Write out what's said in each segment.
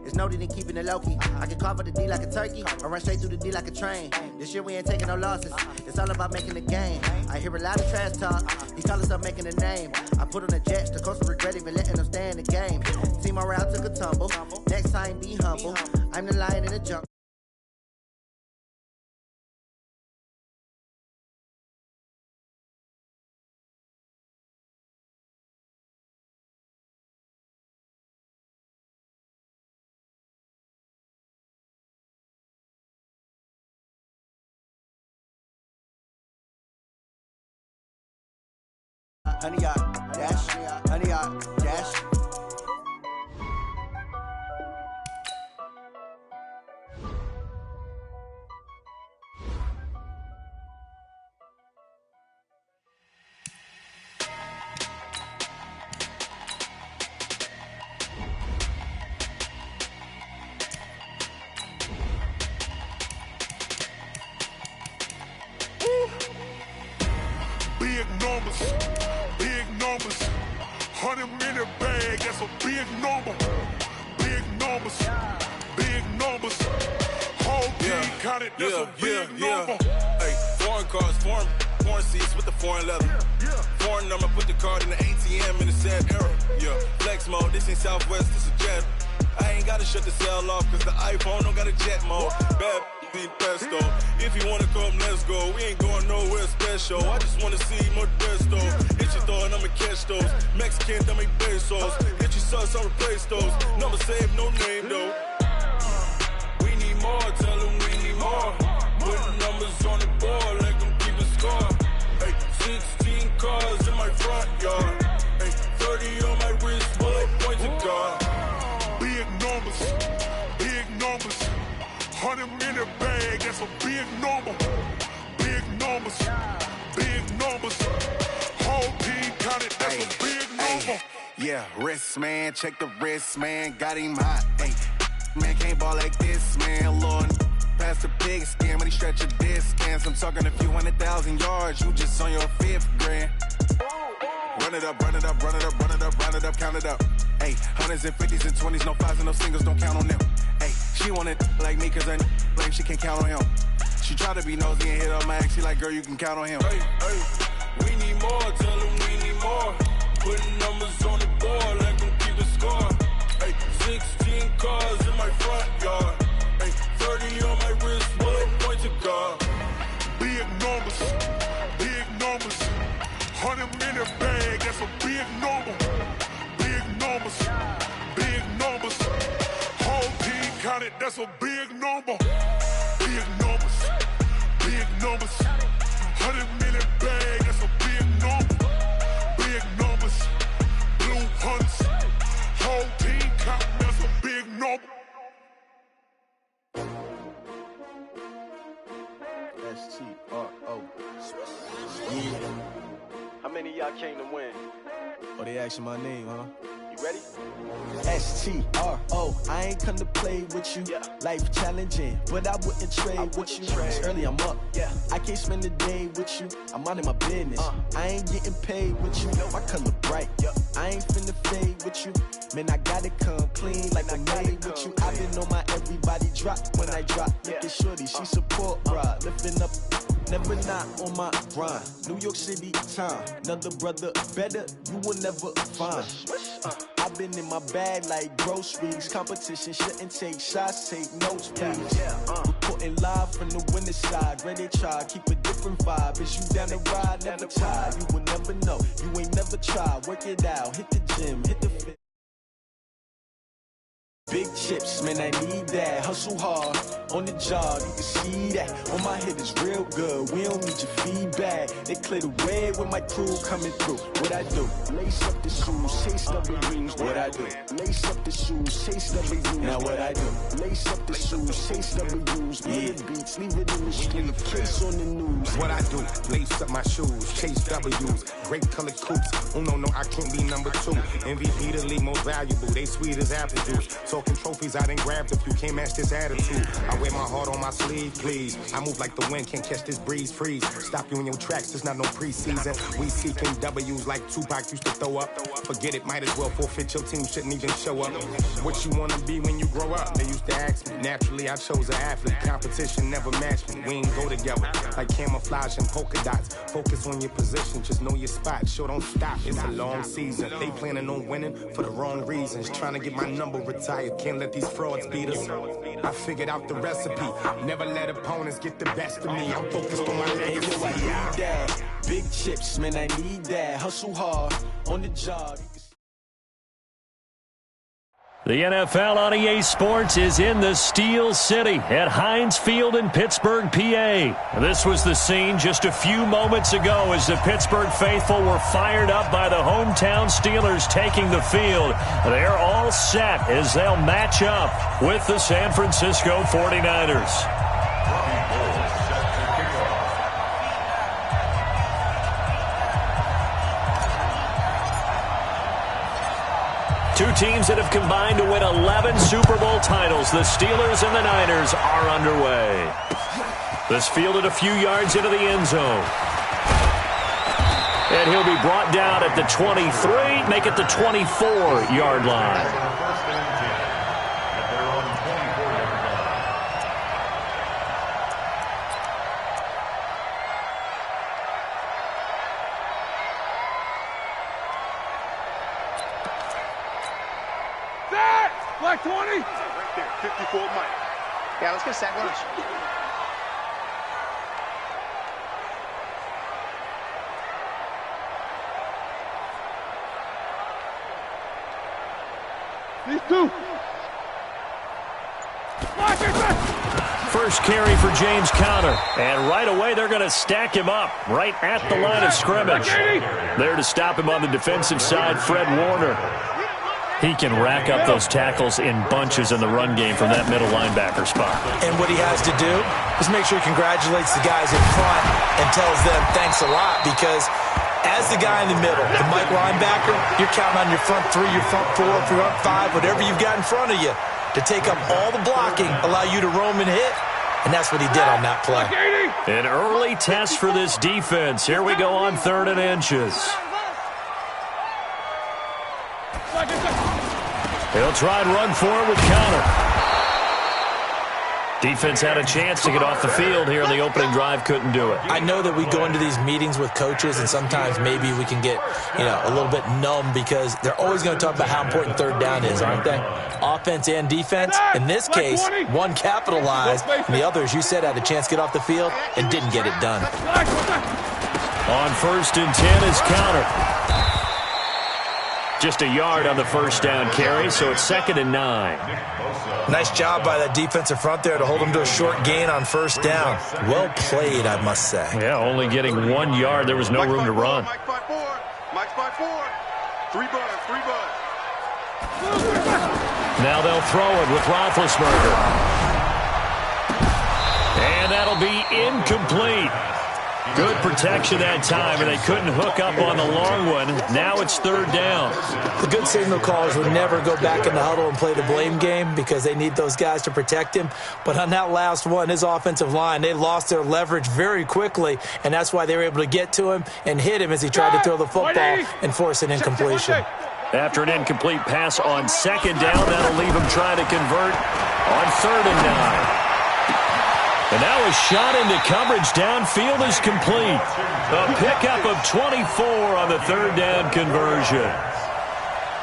It's noted in keeping it low-key. I can carve up the D like a turkey, or run straight through the D like a train. This year we ain't taking no losses. It's all about making the game. I hear a lot of trash talk. He call himself making a name. I put on the jets, the coast regret even letting them stay in the game. Team morale took a tumble. Next time be humble. I'm the lion in the jungle. Honey yacht, dash, honey yacht, dash. Big numbers, big numbers. 100-minute bag, that's a big number. Big numbers, big numbers. Whole team counted, that's a big number. Hey, foreign cars, foreign seats with the foreign leather. Foreign number, put the card in the ATM in the sad era. Yeah, flex mode, this ain't Southwest, this a jet. I ain't gotta shut the cell off, cause the iPhone don't got a jet mode. Bad need pesto. If you wanna come, let's go. We ain't going nowhere special. I just wanna see more Modesto. Hit your throw and I'ma catch those. Mexican, that make pesos. Hit your sauce, I'll replace those. Number saved, no name though. We need more, tell them we need more. Putting numbers on the board, let them keep a score. Hey, 16 cars in my front yard. Hey, 30 on my wrist, bullet points of God. Big numbers, big numbers. 100-minute bag, that's a big number. Big numbers, big numbers. Whole team counted, that's a big number. Yeah, wrist man, check the wrist man, got him hot. Ay, man can't ball like this, man. Lord, past the pig skin, when he stretch a distance. I'm talking a few 100,000 yards, you just on your 5th grand. Run it up, run it up, run it up, run it up, run it up, count it up. Ay, 100s and 50s and 20s, no 5s and no singles, don't count on them. Ay, she want it like me, cause her lame, she can't count on him. She try to be nosy and hit up my ex, she like, girl, you can count on him. Hey, hey, we need more, tell them we need more. Putting numbers on the board, let them keep a score. Hey, 16 cars in my front yard. Hey, 30 on my wrist, bullet points of God. Big numbers, big numbers. 100-minute bag, that's a big number. Big numbers, big numbers. Whole team counted, that's a big number. Big numbers, big numbers. 100-minute bag, that's a big number. Big numbers, blue hunts. Whole team counting, that's a big number. S-T-R-O. Yeah. How many of y'all came to win? Oh, they asking my name, huh? You ready? S-T-R-O. I ain't come to play with you. Yeah. Life challenging, but I wouldn't trade with you. It's early, I'm up. Yeah. I can't spend the day with you. I'm minding my business. I ain't getting paid with you. My color bright. Yeah. I ain't finna fade with you. Man, I gotta come clean like I'm made with you. I've been on my everybody drop when I drop. Look at shorty, she support ride. Lifting up, never not on my grind. New York City time. Another brother better, you will never find. I've been in my bag like groceries. Competition shouldn't take shots, take notes, please. Reporting live from the winning side. Ready to try, keep a different vibe. Is you down the ride, never tired. You will never know, you ain't never tried. Work it out, hit the gym, hit the fit. Big chips, man, I need that. Hustle hard, on the job, you can see that. On my head is real good, we don't need your feedback. They clear the way with my crew coming through. What I do? Lace up the shoes, chase W's. What I do? Lace up the shoes, chase W's. Now what I do? Lace up the shoes, chase W's. Play the beats, leave it in the street, case on the news. What I do? Lace up my shoes, chase W's. Great colored coops, oh no, I can't be number 2. MVP the league most valuable, they sweet as apple juice. So talking trophies, I done grabbed a few. Can't match this attitude. I wear my heart on my sleeve, please. I move like the wind, can't catch this breeze, freeze. Stop you in your tracks, there's not no preseason. We seeking W's like Tupac used to throw up. Forget it, might as well forfeit. Your team shouldn't even show up. What you wanna be when you grow up? They used to ask me. Naturally, I chose an athlete. Competition never matched me. We ain't go together like camouflage and polka dots. Focus on your position, just know your spot. Sure, don't stop, it's a long season. They planning on winning for the wrong reasons. Trying to get my number retired, can't let these frauds beat us. I figured out the recipe. Never let opponents get the best of me. I'm focused on my legacy. I need that. Big chips, man, I need that. Hustle hard on the job. The NFL on EA Sports is in the Steel City at Heinz Field in Pittsburgh, PA. This was the scene just a few moments ago as the Pittsburgh faithful were fired up by the hometown Steelers taking the field. They're all set as they'll match up with the San Francisco 49ers. Two teams that have combined to win 11 Super Bowl titles. The Steelers and the Niners are underway. This fielded a few yards into the end zone. And he'll be brought down at the 23, make it the 24-yard line. Black 20. Right there, 54 Mike. Yeah, let's get a sack lunch. These two. First carry for James Conner. And right away, they're going to stack him up right at the line of scrimmage. There to stop him on the defensive side, Fred Warner. He can rack up those tackles in bunches in the run game from that middle linebacker spot. And what he has to do is make sure he congratulates the guys in front and tells them thanks a lot, because as the guy in the middle, the Mike linebacker, you're counting on your front three, your front four, front five, whatever you've got in front of you to take up all the blocking, allow you to roam and hit. And that's what he did on that play. An early test for this defense. Here we go on 3rd and inches. He'll try and run for it with Conner. Defense had a chance to get off the field here in the opening drive, couldn't do it. I know that we go into these meetings with coaches, and sometimes maybe we can get, a little bit numb because they're always going to talk about how important 3rd down is, aren't they? Offense and defense. In this case, one capitalized, and the other, as you said, had a chance to get off the field and didn't get it done. On 1st and 10 is Conner. Just a yard on the first down carry, so it's 2nd and 9. Nice job by that defensive front there to hold him to a short gain on 1st down. Well played, I must say. Yeah, only getting 1 yard. There was no room to run. Mike 5-4. Mike 5-4. 3 buds, 3 buds. Now they'll throw it with Roethlisberger. And that'll be incomplete. Good protection that time, and they couldn't hook up on the long one. Now it's 3rd down. The good signal callers would never go back in the huddle and play the blame game because they need those guys to protect him. But on that last one, his offensive line, they lost their leverage very quickly, and that's why they were able to get to him and hit him as he tried to throw the football and force an incompletion. After an incomplete pass on 2nd down, that'll leave him trying to convert on 3rd and 9. And now a shot into coverage downfield is complete. A pickup of 24 on the 3rd down conversion.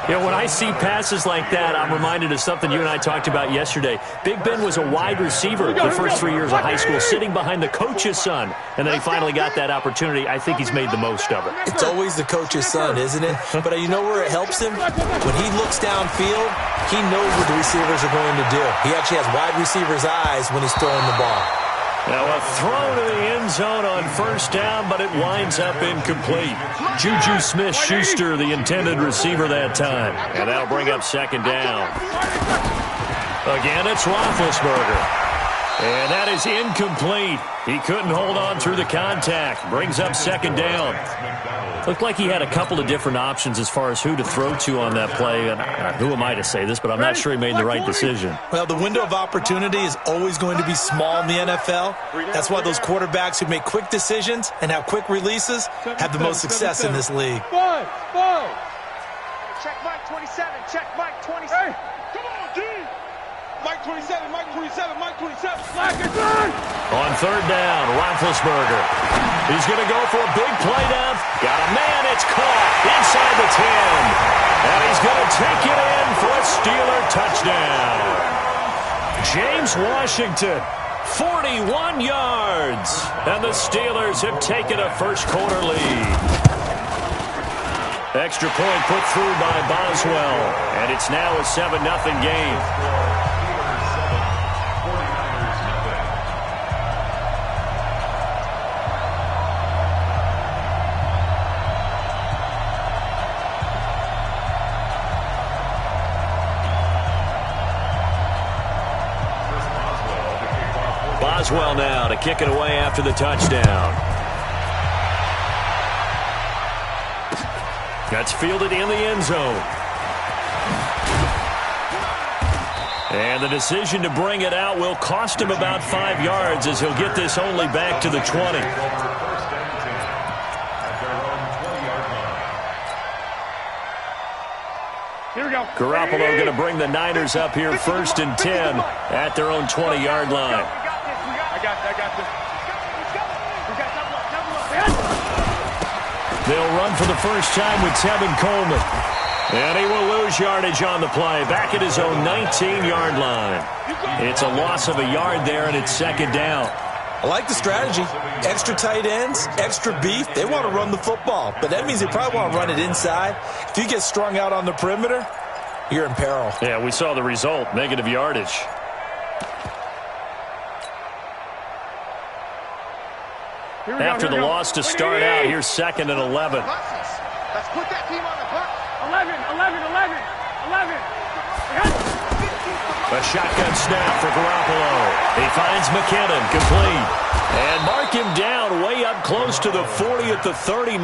When I see passes like that, I'm reminded of something you and I talked about yesterday. Big Ben was a wide receiver the first 3 years of high school, sitting behind the coach's son. And then he finally got that opportunity. I think he's made the most of it. It's always the coach's son, isn't it? But you know where it helps him? When he looks downfield, he knows what the receivers are going to do. He actually has wide receivers' eyes when he's throwing the ball. Now a throw to the end zone on 1st down, but it winds up incomplete. Juju Smith-Schuster, the intended receiver that time. And that'll bring up 2nd down. Again, it's Roethlisberger. And that is incomplete. He couldn't hold on through the contact. Brings up 2nd down. Looked like he had a couple of different options as far as who to throw to on that play. And who am I to say this, but I'm not sure he made the right decision. Well, the window of opportunity is always going to be small in the NFL. That's why those quarterbacks who make quick decisions and have quick releases have the most success in this league. Check Mike 27. Check Mike 27. Hey, come on, D. Mike 27. Mike 27. Mike 27. On third down, Roethlisberger. He's going to go for a big play down. Got a man. It's caught inside the 10. And he's going to take it in for a Steeler touchdown. James Washington, 41 yards. And the Steelers have taken a first-quarter lead. Extra point put through by Boswell. And it's now a 7-0 game. Boswell now to kick it away after the touchdown. That's fielded in the end zone. And the decision to bring it out will cost him about 5 yards as he'll get this only back to the 20. Here we go. Garoppolo going to bring the Niners up here 1st and 10 at their own 20-yard line. I got this. They'll run for the first time with Tevin Coleman. And he will lose yardage on the play. Back at his own 19-yard line. It's a loss of a yard there, and it's 2nd down. I like the strategy. Extra tight ends, extra beef. They want to run the football, but that means they probably want to run it inside. If you get strung out on the perimeter, you're in peril. Yeah, we saw the result, negative yardage. After the loss to start out, here's 2nd and 11. Let's put that team on the bus. 11. A shotgun snap for Garoppolo. He finds McKinnon, complete. And mark him down way up close to the 40 at the 39.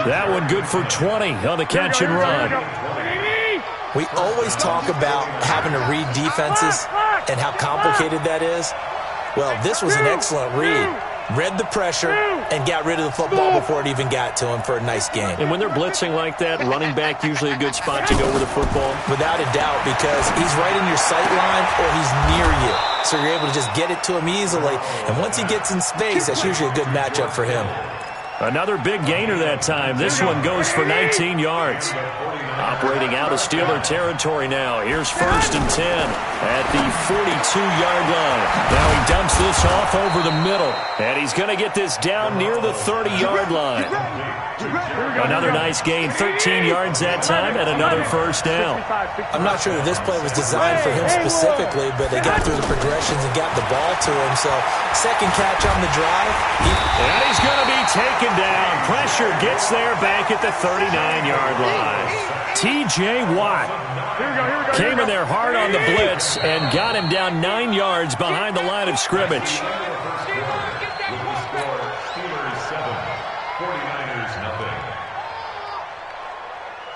That one good for 20 on the catch and run. We always talk about having to read defenses and how complicated that is. Well, this was an excellent read. Read the pressure and got rid of the football before it even got to him for a nice game. And when they're blitzing like that, running back usually a good spot to go with the football? Without a doubt, because he's right in your sight line or he's near you. So you're able to just get it to him easily. And once he gets in space, that's usually a good matchup for him. Another big gainer that time. This one goes for 19 yards. Operating out of Steeler territory now. Here's 1st and 10 at the 42-yard line. Now he dumps this off over the middle. And he's going to get this down near the 30-yard line. Another nice gain, 13 yards that time, and another first down. I'm not sure that this play was designed for him specifically, but they got through the progressions and got the ball to him. So, second catch on the drive. And he's going to be taken down. Pressure gets there back at the 39-yard line. T.J. Watt came in there hard on the blitz and got him down 9 yards behind the line of scrimmage.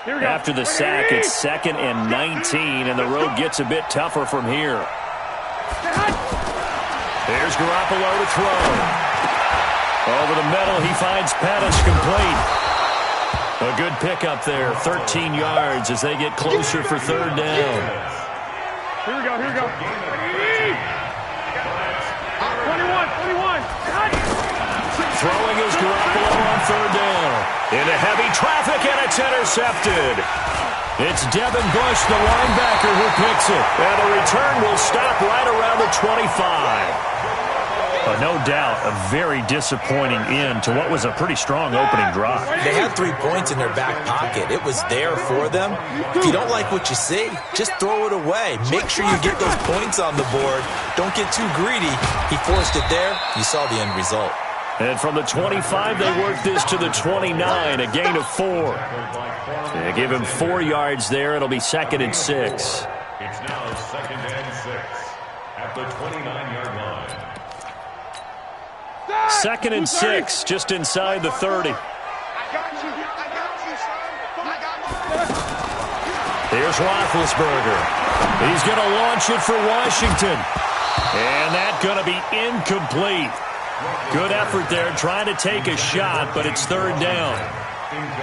After the sack, it's 2nd and 19, and the road gets a bit tougher from here. There's Garoppolo to throw. Over the middle, he finds Pettis, complete. A good pickup there, 13 yards as they get closer for 3rd down. Here we go. 21. Throwing is Garoppolo on 3rd down. Into heavy traffic, and it's intercepted. It's Devin Bush, the linebacker, who picks it. And the return will stop right around the 25. No doubt, a very disappointing end to what was a pretty strong opening drive. They had 3 points in their back pocket. It was there for them. If you don't like what you see, just throw it away. Make sure you get those points on the board. Don't get too greedy. He forced it there. You saw the end result. And from the 25, they work this to the 29, a gain of 4. They give him 4 yards there. It'll be 2nd and 6. It's now 2nd and 6 at the 29-yard line. 2nd and 6, just inside the 30. Here's Roethlisberger. He's going to launch it for Washington. And that's going to be incomplete. Good effort there trying to take a shot, but it's third down.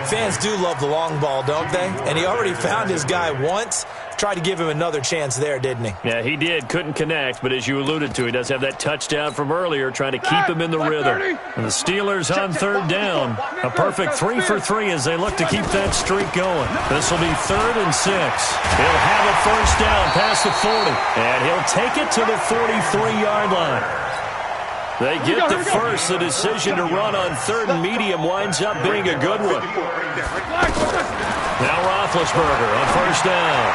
Fans do love the long ball, don't they? And he already found his guy once. Tried to give him another chance there, didn't he? Yeah, he did. Couldn't connect, but as you alluded to, he does have that touchdown from earlier, trying to keep him in the rhythm. And the Steelers on third down. A perfect 3 for 3 as they look to keep that streak going. This will be 3rd and 6. He'll have a first down past the 40, and he'll take it to the 43-yard line. They get the first. The decision to run on 3rd and medium winds up being a good one. Now Roethlisberger on first down.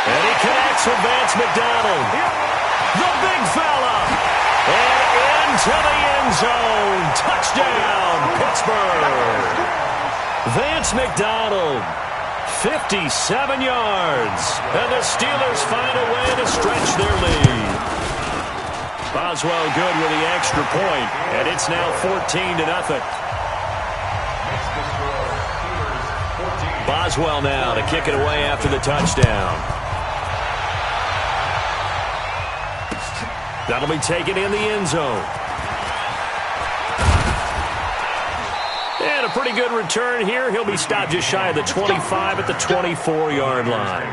And he connects with Vance McDonald. The big fella. And into the end zone. Touchdown, Pittsburgh. Vance McDonald, 57 yards. And the Steelers find a way to stretch their lead. Boswell good with the extra point, and it's now 14-0. Boswell now to kick it away after the touchdown. That'll be taken in the end zone. And a pretty good return here. He'll be stopped just shy of the 25 at the 24-yard line.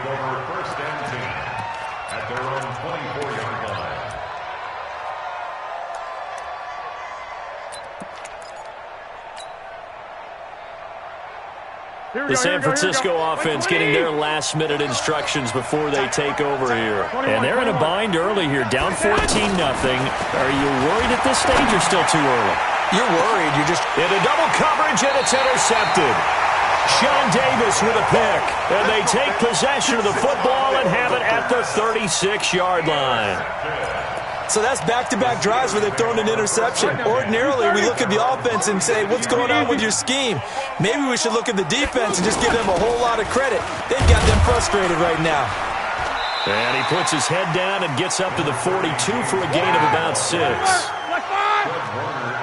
The San Francisco offense getting their last-minute instructions before they take over here. And they're in a bind early here, down 14-0. Are you worried at this stage or still too early? You're worried. You're just into double coverage, and it's intercepted. Sean Davis with a pick. And they take possession of the football and have it at the 36-yard line. So that's back-to-back drives where they've thrown an interception. Ordinarily, we look at the offense and say, what's going on with your scheme? Maybe we should look at the defense and just give them a whole lot of credit. They've got them frustrated right now. And he puts his head down and gets up to the 42 for a gain of about 6.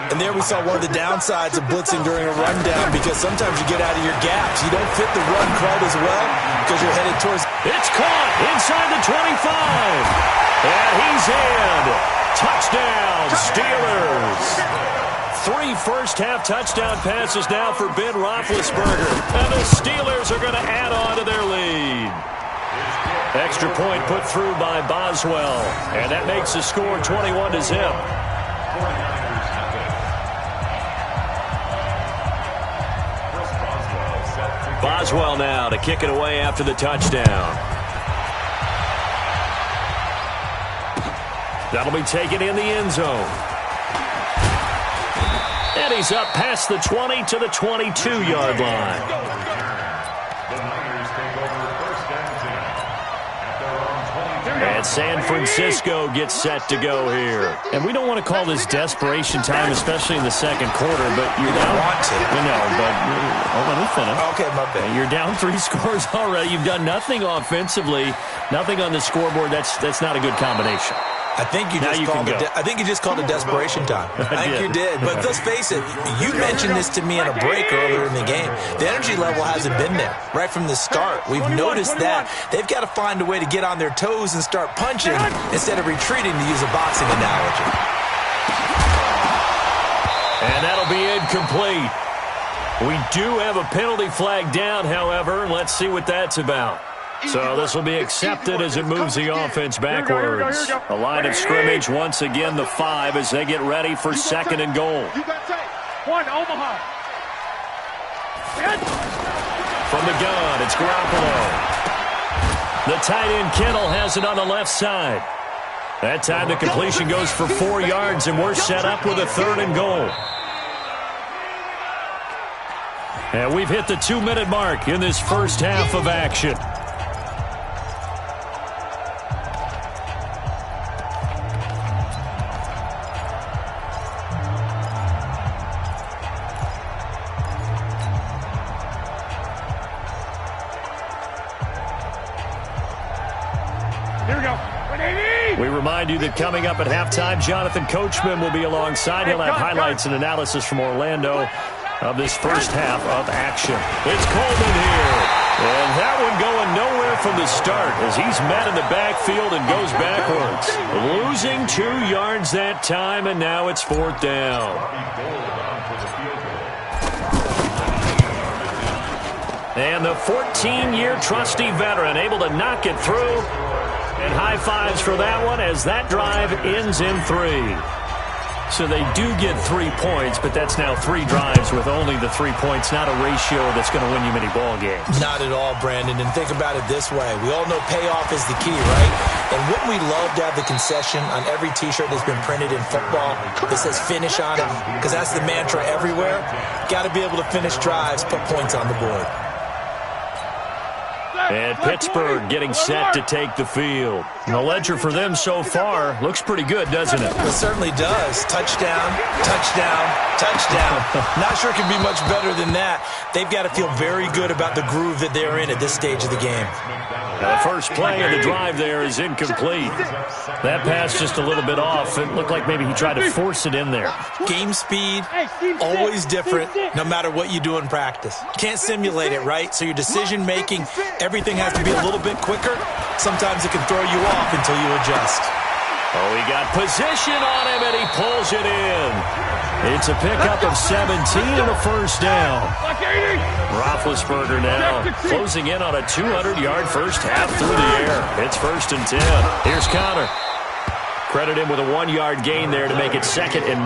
And there we saw one of the downsides of blitzing during a rundown, because sometimes you get out of your gaps. You don't fit the run quite as well because you're headed towards... It's caught inside the 25. And he's in. Touchdown, Steelers. 3 first-half touchdown passes now for Ben Roethlisberger. And the Steelers are going to add on to their lead. Extra point put through by Boswell. And that makes the score 21-0. Boswell now to kick it away after the touchdown. That'll be taken in the end zone. And he's up past the 20 to the 22-yard line. And San Francisco gets set to go here. And we don't want to call this desperation time, especially in the second quarter, but you're down. Want to. No, but let me finish. Okay, my bad. You're down 3 scores already. You've done nothing offensively, nothing on the scoreboard. That's not a good combination. I think you just called it desperation time. I think you did. But let's face it, you mentioned this to me in a break earlier in the game. The energy level hasn't been there right from the start. We've noticed that. They've got to find a way to get on their toes and start punching instead of retreating, to use a boxing analogy. And that'll be incomplete. We do have a penalty flag down, however. Let's see what that's about. So this will be accepted as it moves the offense backwards. A line of scrimmage once again, the 5, as they get ready for 2nd and goal. One, Omaha. From the gun, it's Garoppolo. The tight end Kittle has it on the left side. That time the completion goes for 4 yards, and we're set up with a 3rd and goal. And we've hit the 2-minute mark in this first half of action. We remind you that coming up at halftime, Jonathan Coachman will be alongside. He'll have highlights and analysis from Orlando. of this first half of action. It's Coleman here. And that one going nowhere from the start as he's met in the backfield and goes backwards. Losing 2 yards that time, and now it's 4th down. And the 14-year trusty veteran able to knock it through. And high fives for that one as that drive ends in 3. So they do get 3 points, but that's now 3 drives with only the 3 points, not a ratio that's going to win you many ball games. Not at all, Brandon. And think about it this way. We all know payoff is the key, right? And wouldn't we love to have the concession on every T-shirt that's been printed in football that says finish on it? Because that's the mantra everywhere. Got to be able to finish drives, put points on the board. And Pittsburgh getting set to take the field. And the ledger for them so far looks pretty good, doesn't it? It certainly does. Touchdown, touchdown, touchdown. Not sure it can be much better than that. They've got to feel very good about the groove that they're in at this stage of the game. Now the first play of the drive there is incomplete. That pass just a little bit off. It looked like maybe he tried to force it in there. Game speed, always different, no matter what you do in practice. Can't simulate it, right? So your decision-making, everything has to be a little bit quicker. Sometimes it can throw you off until you adjust. Oh, he got position on him, and he pulls it in. It's a pickup of 17 and a first down. Roethlisberger now closing in on a 200-yard first half through the air. It's 1st and 10. Here's Connor. Credit him with a 1-yard gain there to make it 2nd and 9.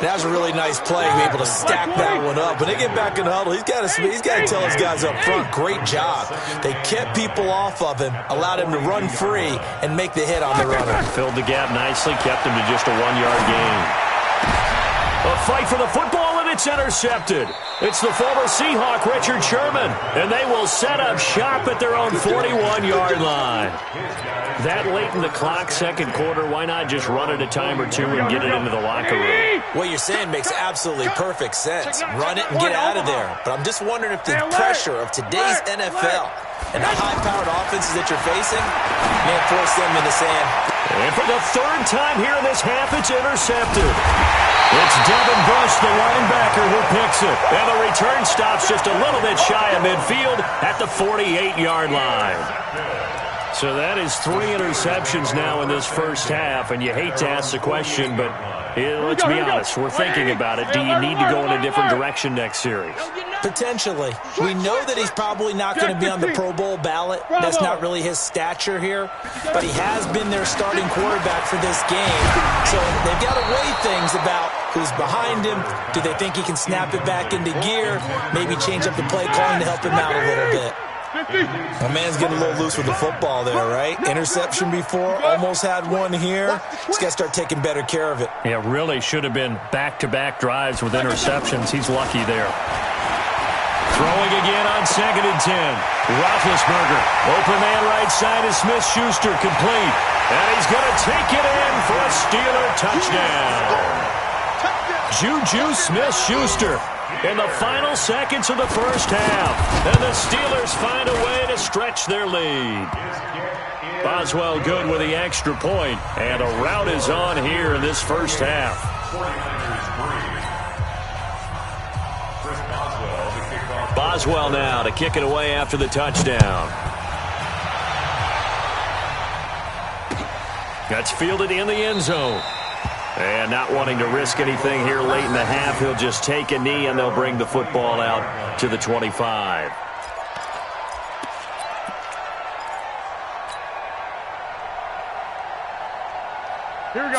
That was a really nice play, able to stack that one up. When they get back in the huddle, he's got to tell his guys up front, great job. They kept people off of him, allowed him to run free, and make the hit on the runner. Filled the gap nicely, kept him to just a 1-yard gain. A fight for the football, and it's intercepted. It's the former Seahawk, Richard Sherman, and they will set up shop at their own 41-yard line. That late in the clock, 2nd quarter, why not just run it a time or two and get it into the locker room? What you're saying makes absolutely perfect sense. Run it and get out of there. But I'm just wondering if the pressure of today's NFL and the high-powered offenses that you're facing may force them into saying. And for the 3rd time here in this half, it's intercepted. It's Devin Bush, the linebacker, who picks it. And the return stops just a little bit shy of midfield at the 48-yard line. So that is 3 interceptions now in this first half, and you hate to ask the question, but let's be honest, we're thinking about it. Do you need to go in a different direction next series? Potentially. We know that he's probably not going to be on the Pro Bowl ballot. That's not really his stature here, but he has been their starting quarterback for this game. So they've got to weigh things about who's behind him. Do they think he can snap it back into gear? Maybe change up the play calling to help him out a little bit. My man's getting a little loose with the football there, right? Interception before, almost had one here. He's got to start taking better care of it. Yeah, really should have been back-to-back drives with interceptions. He's lucky there. Throwing again on 2nd and 10. Roethlisberger, open man right side is Smith-Schuster, complete. And he's going to take it in for a Steeler touchdown. Juju Smith-Schuster in the final seconds of the first half. And the Steelers find a way to stretch their lead. Boswell good with the extra point. And a rout is on here in this first half. Boswell now to kick it away after the touchdown. That's fielded in the end zone. And not wanting to risk anything here late in the half, he'll just take a knee and they'll bring the football out to the 25.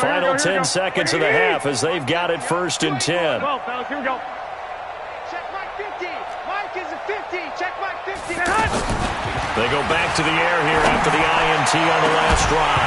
Final 10 seconds of the half as they've got it 1st and 10. Well, fellas, here we go. Check Mike 50. Mike is a 50. Check Mike 50. They go back to the air here after the INT on the last drive.